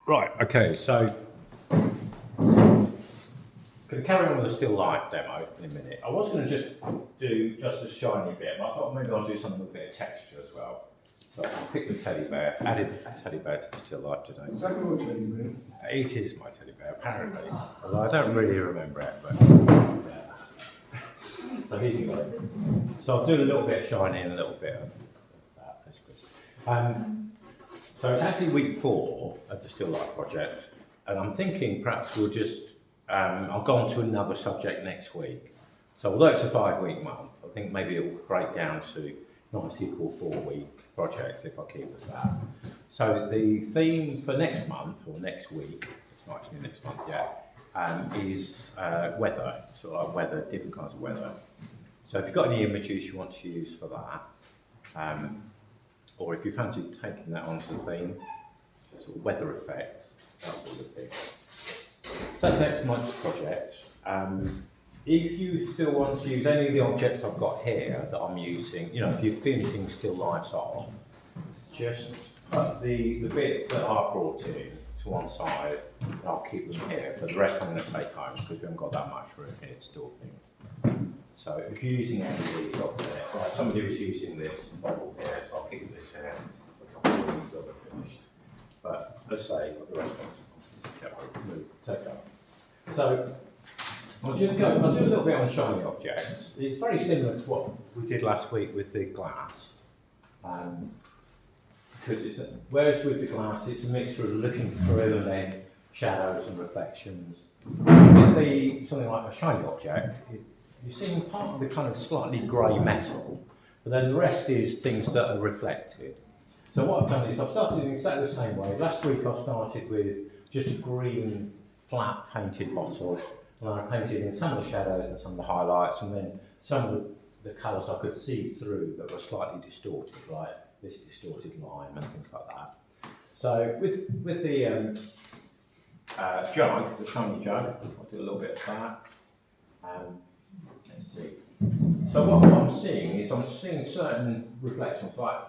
Right, okay, so going to carry on with the still life demo in a minute. I was going to just do just a shiny bit, but I thought maybe I'll do something with a bit of texture as well. So I'll pick the teddy bear, added a teddy bear to the still life today. Is that your teddy bear? It is my teddy bear, apparently. Although I don't really remember it, but so here you go. So I'll do a little bit of shiny and a little bit of that. That's good. So it's actually week 4 of the Still Life project, and I'm thinking perhaps we'll just, I'll go on to another subject next week. So although it's a 5-week month, I think maybe it'll break down to nice equal 4-week projects if I keep it that. So the theme for next month, or next week, it's not actually next month yet, is weather, sort of like weather, different kinds of weather. So if you've got any images you want to use for that, or if you fancy taking that on as a theme, sort of weather effects, that would be. So that's next month's project. If you still want to use any of the objects I've got here that I'm using, you know, if you're finishing still lifes off, just put the bits that I've brought in to one side, and I'll keep them here. For the rest I'm going to take home because we haven't got that much room here to store things. So if you're using any of these up there, like somebody was using this bottle here, so I'll keep this here for a couple of weeks till they're finished. But let's say the rest of them take up. So I'll do a little bit on shiny objects. It's very similar to what we did last week with the glass. Because whereas with the glass, it's a mixture of looking through and then shadows and reflections. With something like a shiny object, you're seeing part of the kind of slightly grey metal, but then the rest is things that are reflected. So what I've done is I've started in exactly the same way. Last week I started with just a green flat painted bottle, and I painted in some of the shadows and some of the highlights, and then some of the colours I could see through that were slightly distorted, like this distorted lime and things like that. So with the jug, the shiny jug, I'll do a little bit of that. Let's see. So what I'm seeing is I'm seeing certain reflections, like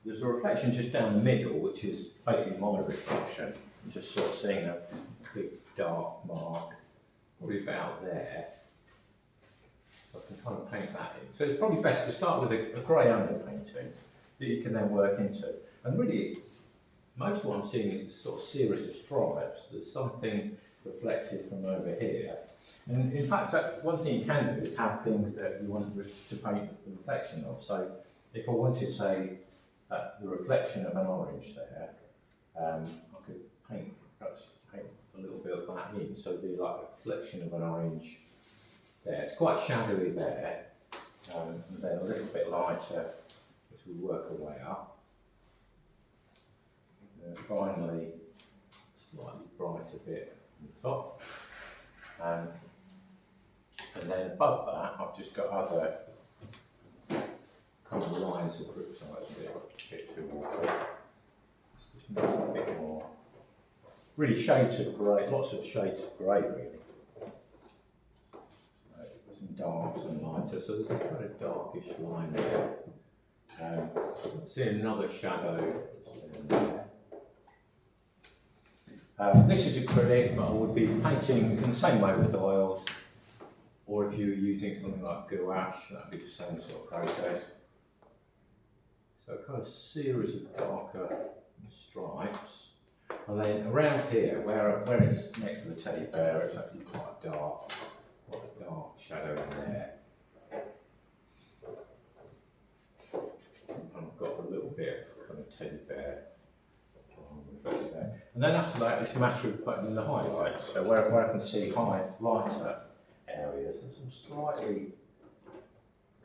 there's a reflection just down the middle, which is basically my reflection. I'm just sort of seeing a big dark mark, probably about there. So I can kind of paint that in. So it's probably best to start with a grey underpainting that you can then work into. And really, most of what I'm seeing is a sort of series of stripes. There's something reflected from over here. And in fact, one thing you can do is have things that you want to paint the reflection of. So if I wanted, say, the reflection of an orange there, I could perhaps paint a little bit of that in. So it'd be like a reflection of an orange there. It's quite shadowy there, and then a little bit lighter as we work our way up. And then finally, slightly brighter bit on the top. And then above that, I've just got other kind of lines of crystallized a bit too water. Just makes it a bit more. Really shades of grey, lots of shades of grey really. Some darks and lighter, so there's a kind of darkish line there. See another shadow in there. This is acrylic, but I would be painting in the same way with oils, or if you were using something like gouache, that would be the same sort of process. So a kind of series of darker stripes. And then around here, where it's next to the teddy bear, it's actually quite dark. Quite a dark shadow in there. And I've got a little bit of kind of teddy bear. And then after that, it's a matter of putting in the highlights. So where I can see lighter areas, there's some slightly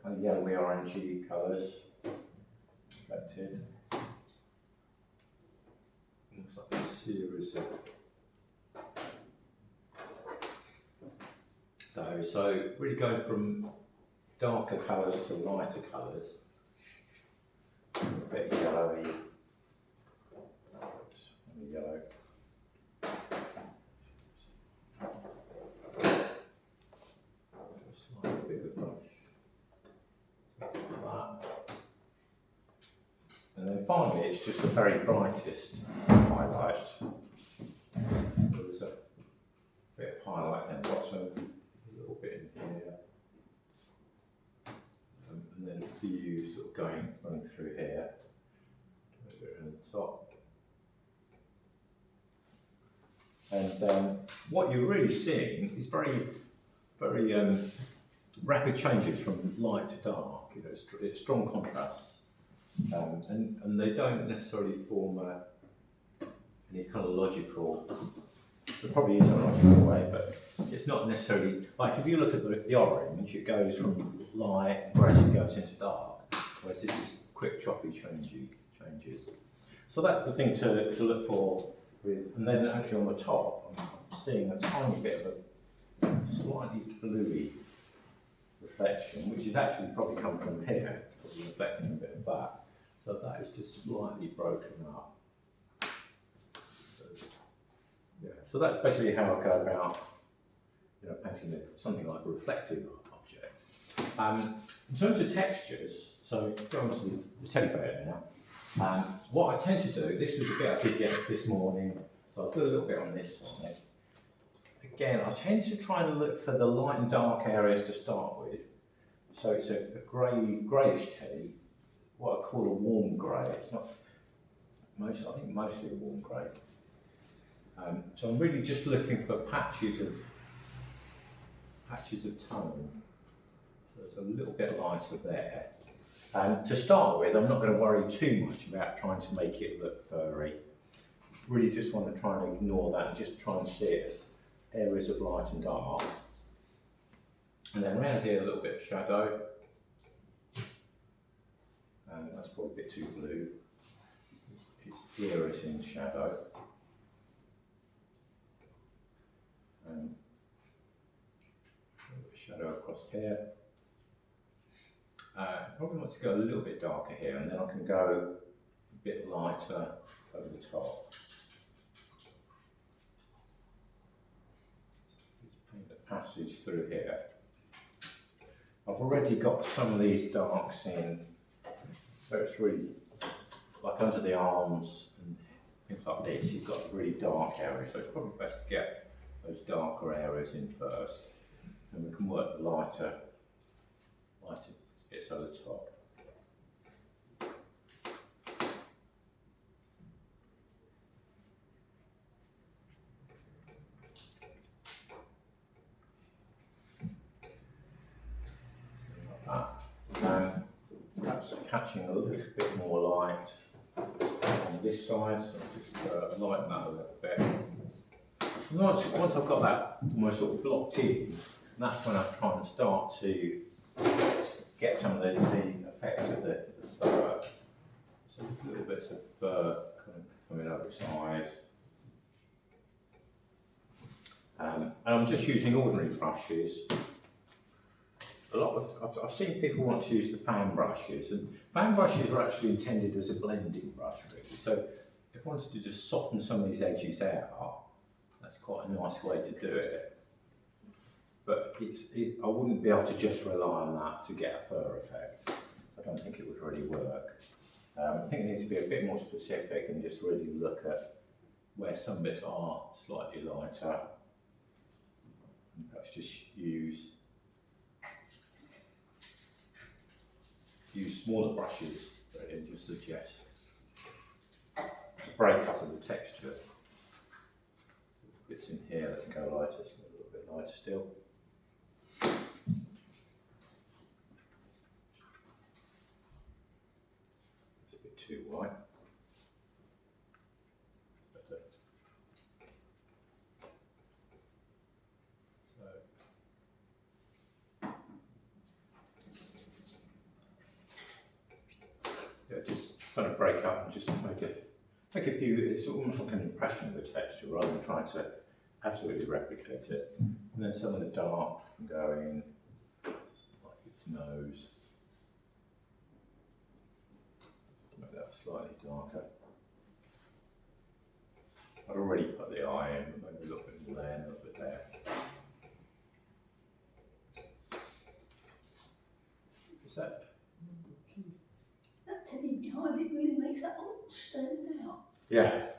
kind of yellowy orangey colours reflected. Looks like a series of those. So really going from darker colours to lighter colours. A bit yellowy. Yellow. Slightly bigger brush. Like that. And then finally, it's just the very brightest highlights. of running through here. On the top. And what you're really seeing is very rapid changes from light to dark. You know, it's strong contrasts, and they don't necessarily form any kind of logical. There probably is a logical way, but it's not necessarily like if you look at the orange, it goes from light and gradually goes into dark, whereas this is quick, choppy changes. So that's the thing to look for with, and then actually on the top, I'm seeing a tiny bit of a slightly bluey reflection, which is actually probably come from here, probably reflecting a bit of that. So that is just slightly broken up. Yeah. So that's basically how I go about, you know, painting something like a reflective object. In terms of textures, so going on to the teddy bear now. What I tend to do, this was a bit I did this morning, so I'll do a little bit on this side. Again, I tend to try and look for the light and dark areas to start with. So it's a greyish teddy, what I call a warm grey. It's not I think mostly a warm grey. So I'm really just looking for patches of tone. So there's a little bit lighter there. To start with, I'm not going to worry too much about trying to make it look furry. Really just want to try and ignore that and just try and see it as areas of light and dark. And then around here a little bit of shadow. That's probably a bit too blue. Its ear is in shadow. A little bit of shadow across here. Probably want to go a little bit darker here, and then I can go a bit lighter over the top. Just paint a passage through here. I've already got some of these darks in, so it's really like under the arms and things like this. You've got a really dark area, so it's probably best to get those darker areas in first, and we can work the lighter bits over the top. Perhaps catching a little bit more light on this side, so just lighten that a little bit. And once I've got that almost sort of blocked in, that's when I try and start to get some of the effects of the fur. So there's little bits of fur kind of coming over its eyes. And I'm just using ordinary brushes. I've seen people want to use the fan brushes, and fan brushes are actually intended as a blending brush, really. So if I wanted to just soften some of these edges out, that's quite a nice way to do it. But I wouldn't be able to just rely on that to get a fur effect. I don't think it would really work. I think it needs to be a bit more specific and just really look at where some bits are slightly lighter, and perhaps just use smaller brushes and just suggest a break-up of the texture. Bits in here that can go lighter, so a little bit lighter still. It's a bit too white. Better. Yeah, just kind of break up and just make a few, it's almost like an impression of the texture rather than trying to absolutely replicate it. And then some of the darks can go in, like its nose. Make that slightly darker. I'd already put the eye in, but maybe a little bit more there, a little bit there. Is that? That teddy behind it really makes that all stand out. Yeah.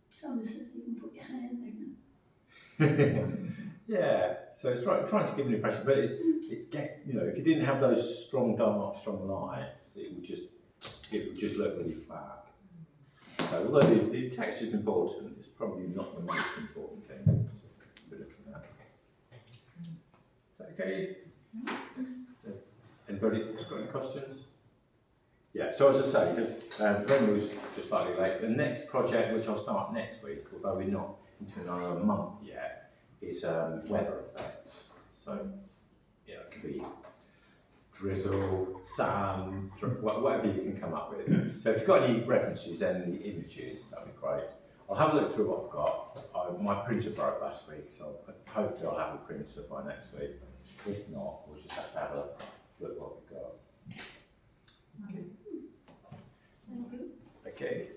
Someone says you can put your hand in. Yeah, so it's trying to give an impression, but it's you know, if you didn't have those strong dark, strong lights, it would just look really flat. So although the texture is important, it's probably not the most important thing to be looking at. Is that okay? Anybody got any questions? Yeah, so as I say, because Brendan was just slightly late, the next project, which I'll start next week, although we're not into another month yet, is weather effects. So, yeah, it could be drizzle, sun, whatever you can come up with. So if you've got any references and the images, that'd be great. I'll have a look through what I've got. My printer broke last week, so hopefully I'll have a printer by next week. If not, we'll just have to have a look what we've got. Thank you. Okay.